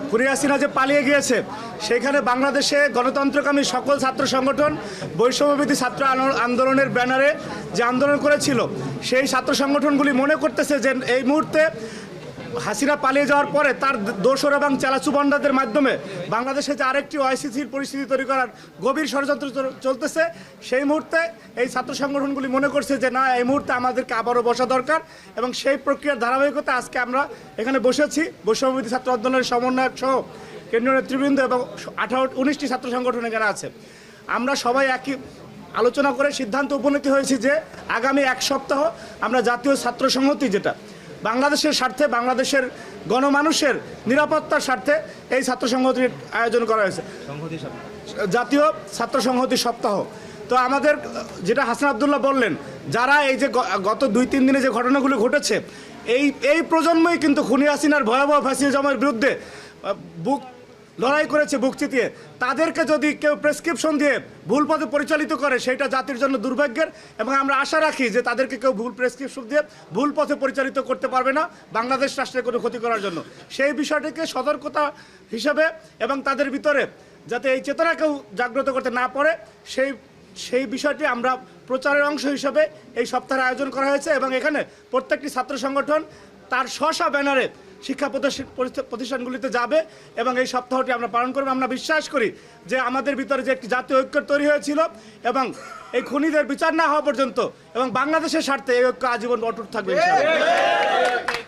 খুনি হাসিনা যে পালিয়ে গিয়েছে সেখানে বাংলাদেশে গণতন্ত্রকামী সকল ছাত্র সংগঠন বৈষম্যবিরোধী ছাত্র আন্দোলনের ব্যানারে যে আন্দোলন করেছিল সেই ছাত্র সংগঠনগুলি মনে করতেছে যে এই মুহূর্তে হাসিনা পালিয়ে যাওয়ার পরে তার দোসর এবং চালাচুবান্ডাদের মাধ্যমে বাংলাদেশে যে আরেকটি অস্থিতিশীল পরিস্থিতি তৈরি করার গভীর ষড়যন্ত্র চলতেছে, সেই মুহূর্তে এই ছাত্র সংগঠনগুলি মনে করছে যে না, এই মুহূর্তে আমাদেরকে আবারও বসা দরকার এবং সেই প্রক্রিয়ার ধারাবাহিকতা আজকে আমরা এখানে বসেছি। বৈষম্যবিরোধী ছাত্র আন্দোলনের সমন্বয়ক সহ কেন্দ্রীয় নেতৃবৃন্দ এবং 19টি ছাত্র সংগঠন এখানে আছে। আমরা সবাই একই আলোচনা করে সিদ্ধান্ত উপনীত হয়েছি যে আগামী এক সপ্তাহ আমরা জাতীয় ছাত্র সংহতি, যেটা বাংলাদেশের স্বার্থে, বাংলাদেশের গণমানুষের নিরাপত্তার স্বার্থে এই ছাত্র সংহতির আয়োজন করা হয়েছে, জাতীয় ছাত্র সংহতি সপ্তাহ। তো আমাদের যেটা হাসান আবদুল্লাহ বললেন, যারা এই যে গত 2-3 দিনে যে ঘটনাগুলো ঘটেছে, এই প্রজন্মই কিন্তু খুনি হাসিনার ভয়াবহ ফ্যাসিজমের বিরুদ্ধে বুক লড়াই করেছে, বুক চিতিয়ে। তাদেরকে যদি কেউ প্রেসক্রিপশন দিয়ে ভুল পথে পরিচালিত করে সেটা জাতির জন্য দুর্ভাগ্যের, এবং আমরা আশা রাখি যে তাদেরকে কেউ ভুল প্রেসক্রিপশন দিয়ে ভুল পথে পরিচালিত করতে পারবে না বাংলাদেশ রাষ্ট্রের কোনো ক্ষতি করার জন্য। সেই বিষয়টিকে সতর্কতা হিসাবে এবং তাদের ভিতরে যাতে এই চেতনা কেউ জাগ্রত করতে না পারে সেই বিষয়টি আমরা প্রচারের অংশ হিসাবে এই সপ্তাহের আয়োজন করা হয়েছে। এবং এখানে প্রত্যেকটি ছাত্র সংগঠন তার স্ব ব্যানারে শিক্ষা প্রতিষ্ঠানগুলিতে যাবে এবং এই সপ্তাহটি আমরা পালন করব। আমরা বিশ্বাস করি যে আমাদের ভিতরে যে একটি জাতীয় ঐক্য তৈরি হয়েছিল এবং এই খুনিদের বিচার না হওয়া পর্যন্ত এবং বাংলাদেশের স্বার্থে এই ঐক্য আজীবন অটুট থাকবে ইনশাআল্লাহ।